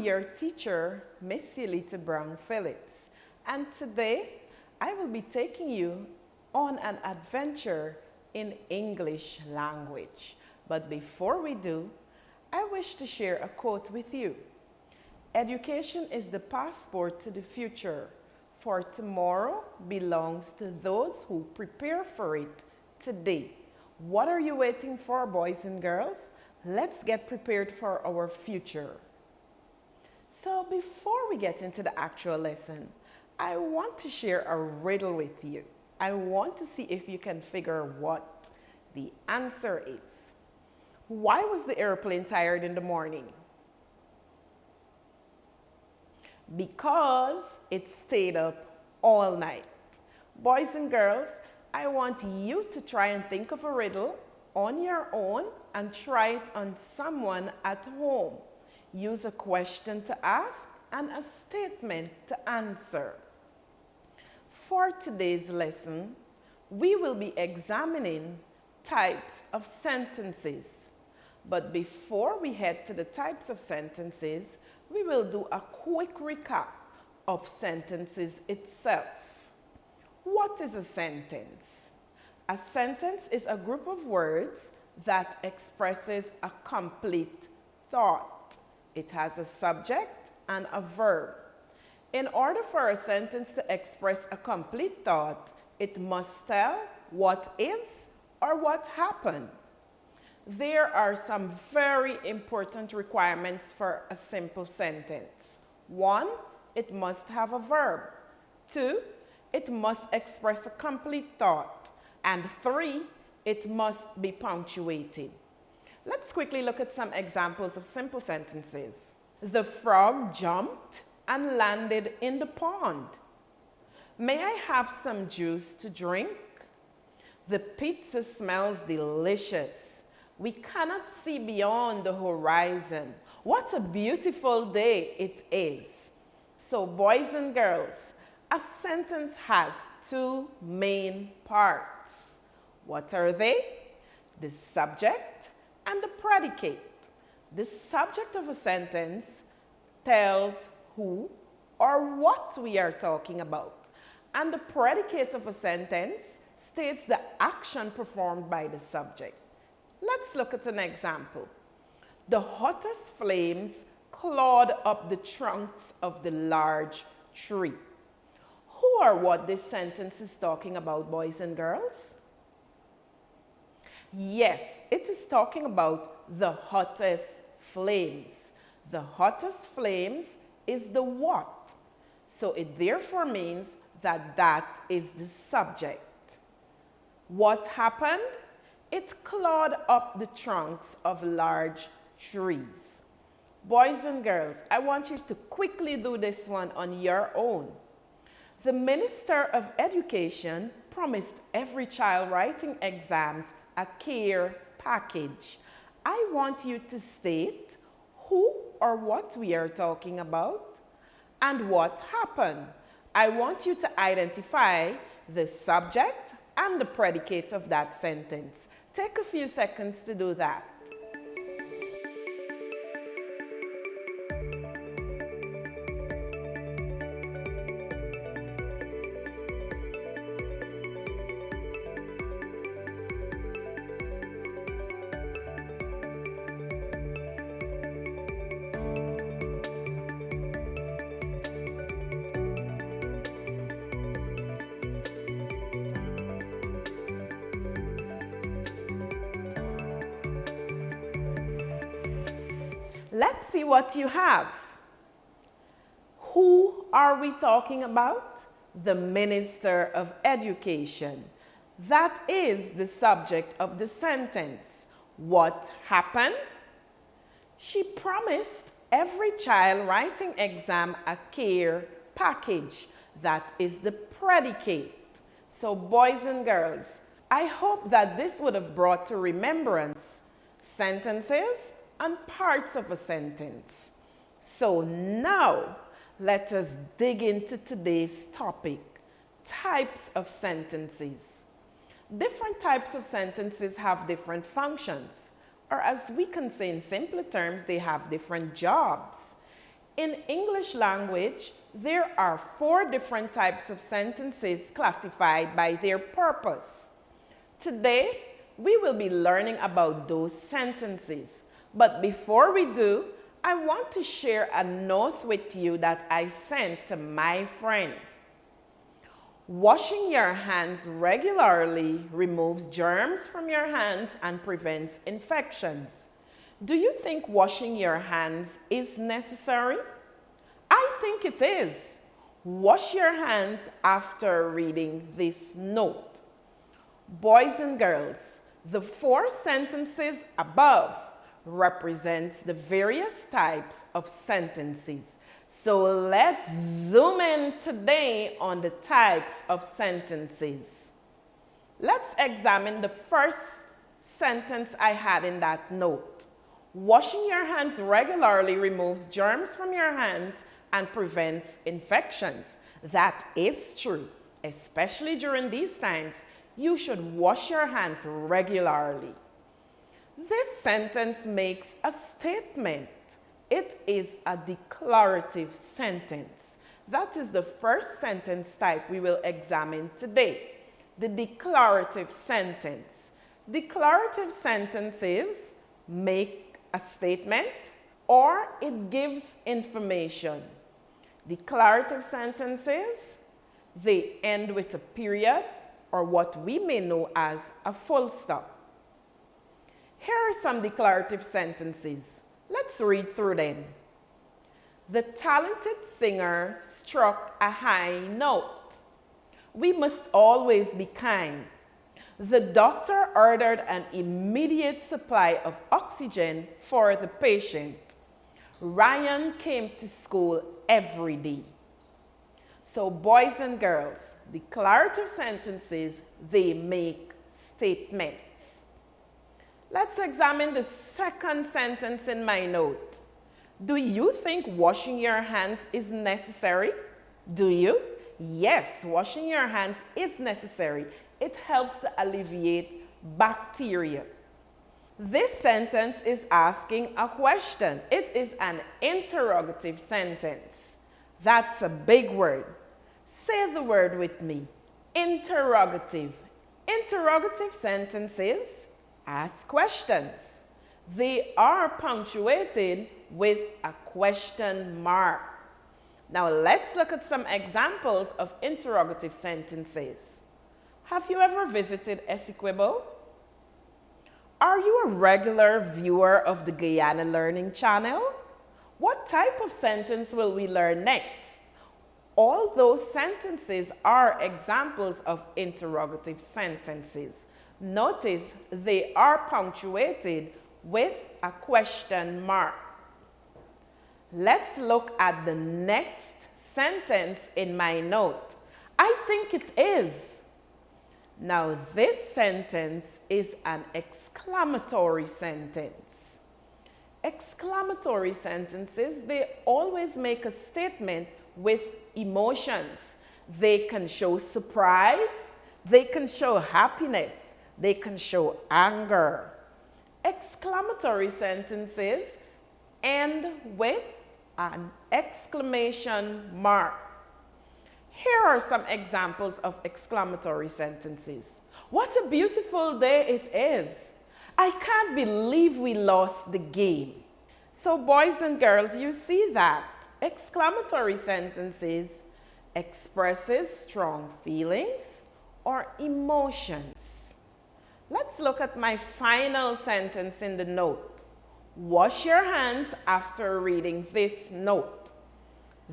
your teacher, Miss Yolita Brown Phillips, and today I will be taking you on an adventure in English language. But before we do, I wish to share a quote with you. Education is the passport to the future, for tomorrow belongs to those who prepare for it today. What are you waiting for, boys and girls? Let's get prepared for our future. So before we get into the actual lesson, I want to share a riddle with you. I want to see if you can figure what the answer is. Why was the airplane tired in the morning? Because it stayed up all night. Boys and girls, I want you to try and think of a riddle on your own and try it on someone at home. Use a question to ask and a statement to answer. For today's lesson, we will be examining types of sentences. But before we head to the types of sentences, we will do a quick recap of sentences itself. What is a sentence? A sentence is a group of words that expresses a complete thought. It has a subject and a verb. In order for a sentence to express a complete thought, it must tell what is or what happened. There are some very important requirements for a simple sentence. 1, it must have a verb. 2, it must express a complete thought. And 3, it must be punctuated. Let's quickly look at some examples of simple sentences. The frog jumped and landed in the pond. May I have some juice to drink? The pizza smells delicious. We cannot see beyond the horizon. What a beautiful day it is. So boys and girls, a sentence has 2 main parts. What are they? The subject and the predicate. The subject of a sentence tells who or what we are talking about, and the predicate of a sentence states the action performed by the subject. Let's look at an example. The hottest flames clawed up the trunks of the large tree. Who or what this sentence is talking about, boys and girls? Yes, it is talking about the hottest flames. The hottest flames is the what. So it therefore means that that is the subject. What happened? It clawed up the trunks of large trees. Boys and girls, I want you to quickly do this one on your own. The Minister of Education promised every child writing exams a care package. I want you to state who or what we are talking about and what happened. I want you to identify the subject and the predicate of that sentence. Take a few seconds to do that. Let's see what you have. Who are we talking about? The Minister of Education. That is the subject of the sentence. What happened? She promised every child writing exam a care package. That is the predicate. So boys and girls, I hope that this would have brought to remembrance sentences and parts of a sentence. So now, let us dig into today's topic, types of sentences. Different types of sentences have different functions, or as we can say in simpler terms, they have different jobs. In English language, there are 4 different types of sentences classified by their purpose. Today, we will be learning about those sentences. But before we do, I want to share a note with you that I sent to my friend. Washing your hands regularly removes germs from your hands and prevents infections. Do you think washing your hands is necessary? I think it is. Wash your hands after reading this note. Boys and girls, the 4 sentences above represents the various types of sentences. So let's zoom in today on the types of sentences. Let's examine the first sentence I had in that note. Washing your hands regularly removes germs from your hands and prevents infections. That is true. Especially during these times, you should wash your hands regularly. This sentence makes a statement. It is a declarative sentence. That is the first sentence type we will examine today, the declarative sentence. Declarative sentences make a statement or it gives information. Declarative sentences, they end with a period or what we may know as a full stop. Here are some declarative sentences. Let's read through them. The talented singer struck a high note. We must always be kind. The doctor ordered an immediate supply of oxygen for the patient. Ryan came to school every day. So boys and girls, declarative sentences, they make statements. Let's examine the second sentence in my note. Do you think washing your hands is necessary? Do you? Yes, washing your hands is necessary. It helps to alleviate bacteria. This sentence is asking a question. It is an interrogative sentence. That's a big word. Say the word with me. Interrogative. Interrogative sentences ask questions. They are punctuated with a question mark. Now let's look at some examples of interrogative sentences. Have you ever visited Essequibo? Are you a regular viewer of the Guyana Learning Channel? What type of sentence will we learn next? All those sentences are examples of interrogative sentences. Notice they are punctuated with a question mark. Let's look at the next sentence in my note. I think it is. Now this sentence is an exclamatory sentence. Exclamatory sentences, they always make a statement with emotions. They can show surprise, they can show happiness, they can show anger. Exclamatory sentences end with an exclamation mark. Here are some examples of exclamatory sentences. What a beautiful day it is. I can't believe we lost the game. So boys and girls, you see that exclamatory sentences expresses strong feelings or emotions. Let's look at my final sentence in the note. Wash your hands after reading this note.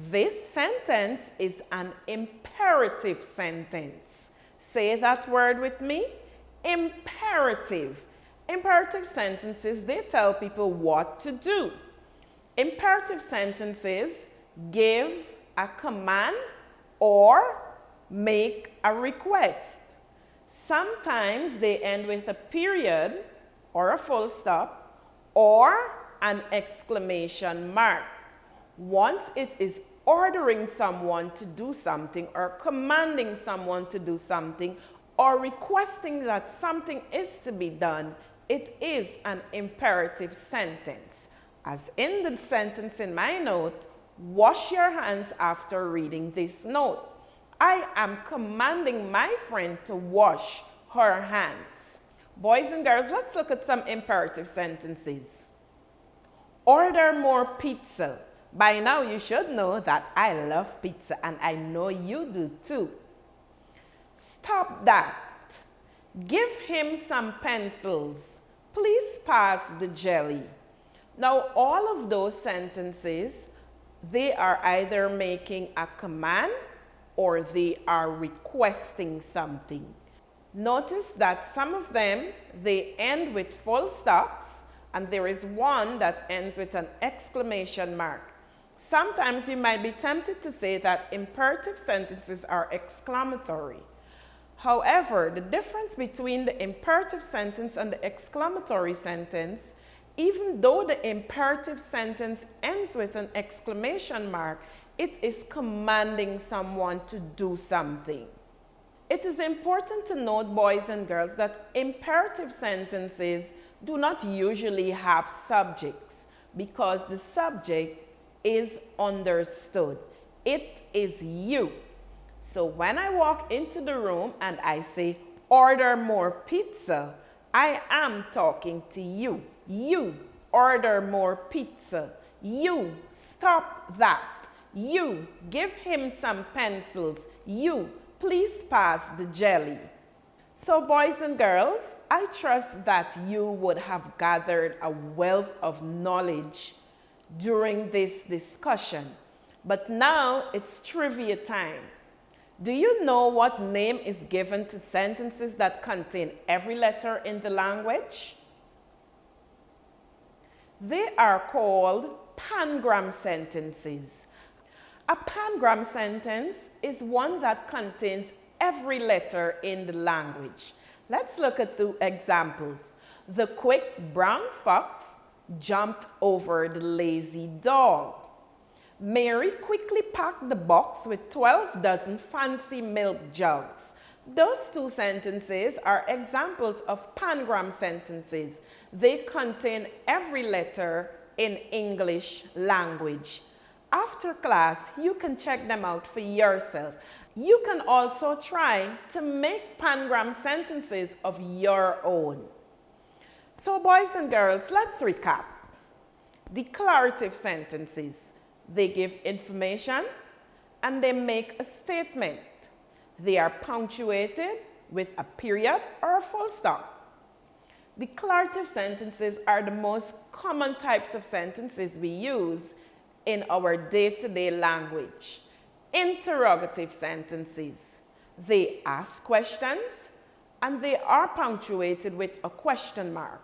This sentence is an imperative sentence. Say that word with me. Imperative. Imperative sentences, they tell people what to do. Imperative sentences give a command or make a request. Sometimes they end with a period or a full stop or an exclamation mark. Once it is ordering someone to do something or commanding someone to do something or requesting that something is to be done, it is an imperative sentence. As in the sentence in my note, Wash your hands after reading this note. I am commanding my friend to wash her hands. Boys and girls, let's look at some imperative sentences. Order more pizza. By now you should know that I love pizza and I know you do too. Stop that. Give him some pencils. Please pass the jelly. Now all of those sentences, they are either making a command or they are requesting something. Notice that some of them, they end with full stops, and there is one that ends with an exclamation mark. Sometimes you might be tempted to say that imperative sentences are exclamatory. However, the difference between the imperative sentence and the exclamatory sentence, even though the imperative sentence ends with an exclamation mark, it is commanding someone to do something. It is important to note, boys and girls, that imperative sentences do not usually have subjects because the subject is understood. It is you. So when I walk into the room and I say, order more pizza, I am talking to you. You, order more pizza. You, stop that. You, give him some pencils. You, please pass the jelly. So boys and girls, I trust that you would have gathered a wealth of knowledge during this discussion. But now it's trivia time. Do you know what name is given to sentences that contain every letter in the language? They are called pangram sentences. A pangram sentence is one that contains every letter in the language. Let's look at the examples. The quick brown fox jumped over the lazy dog. Mary quickly packed the box with 12 dozen fancy milk jugs. Those two sentences are examples of pangram sentences. They contain every letter in English language. After class, you can check them out for yourself. You can also try to make pangram sentences of your own. So boys and girls, let's recap. Declarative sentences. They give information and they make a statement. They are punctuated with a period or a full stop. Declarative sentences are the most common types of sentences we use in our day-to-day language. Interrogative sentences. They ask questions and they are punctuated with a question mark.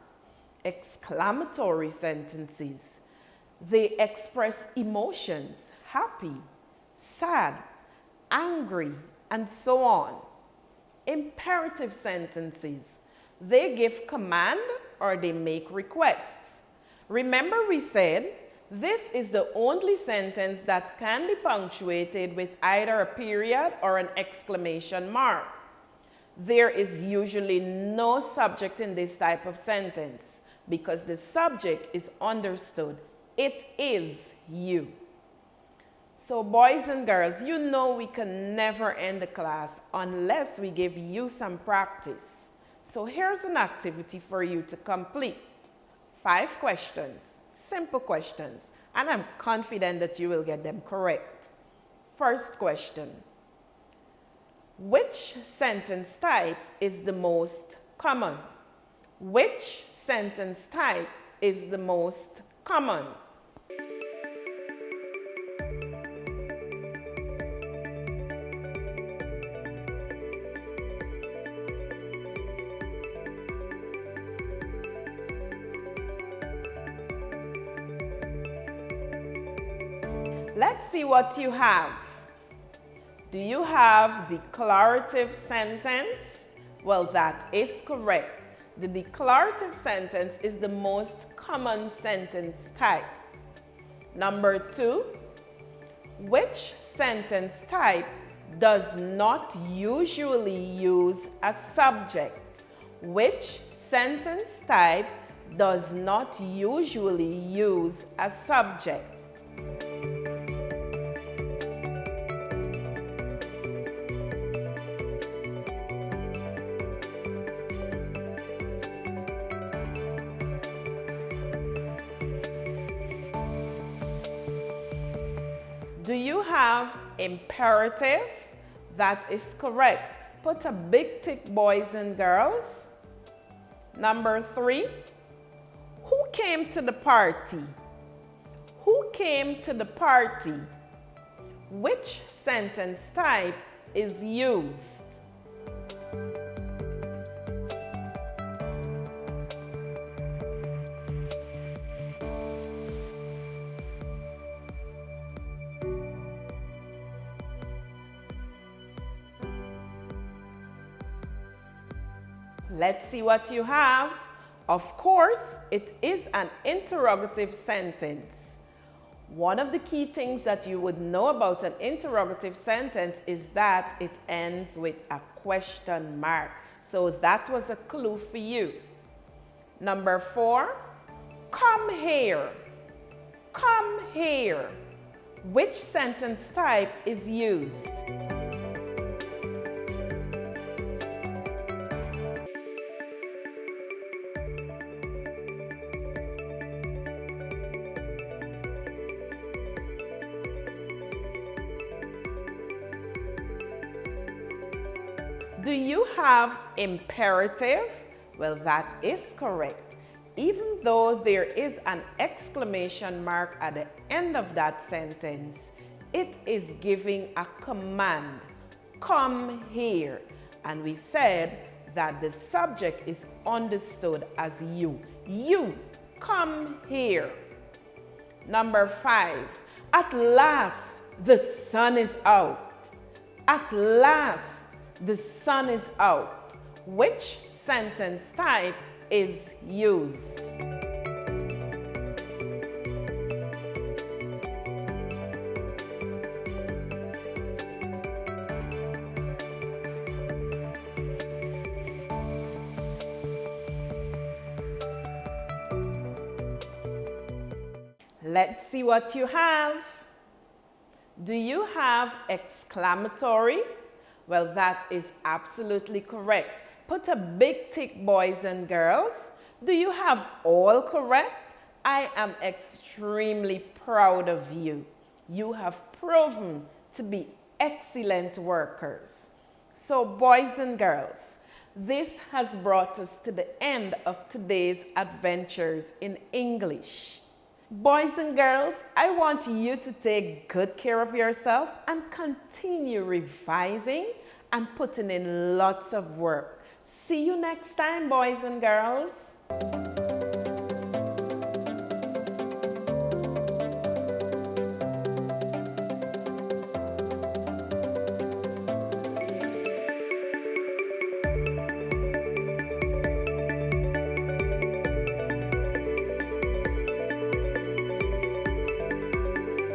Exclamatory sentences. They express emotions, happy, sad, angry, and so on. Imperative sentences. They give command or they make requests. Remember we said this is the only sentence that can be punctuated with either a period or an exclamation mark. There is usually no subject in this type of sentence because the subject is understood. It is you. So boys and girls, you know we can never end the class unless we give you some practice. So here's an activity for you to complete. 5 questions, simple questions, and I'm confident that you will get them correct. First question. Which sentence type is the most common? Which sentence type is the most common? Let's see what you have. Do you have declarative sentence? Well, that is correct. The declarative sentence is the most common sentence type. Number 2, which sentence type does not usually use a subject? Which sentence type does not usually use a subject? Do you have imperative? That is correct. Put a big tick, boys and girls. Number 3. Who came to the party? Who came to the party? Which sentence type is used? Let's see what you have. Of course, it is an interrogative sentence. One of the key things that you would know about an interrogative sentence is that it ends with a question mark. So that was a clue for you. Number 4, come here. Come here. Which sentence type is used? Do you have imperative? Well, that is correct. Even though there is an exclamation mark at the end of that sentence, it is giving a command. Come here. And we said that the subject is understood as you. You, come here. Number 5, at last the sun is out. At last the sun is out. Which sentence type is used? Let's see what you have. Do you have exclamatory? Well, that is absolutely correct. Put a big tick, boys and girls. Do you have all correct? I am extremely proud of you. You have proven to be excellent workers. So, boys and girls, this has brought us to the end of today's adventures in English. Boys and girls, I want you to take good care of yourself and continue revising and putting in lots of work. See you next time, boys and girls.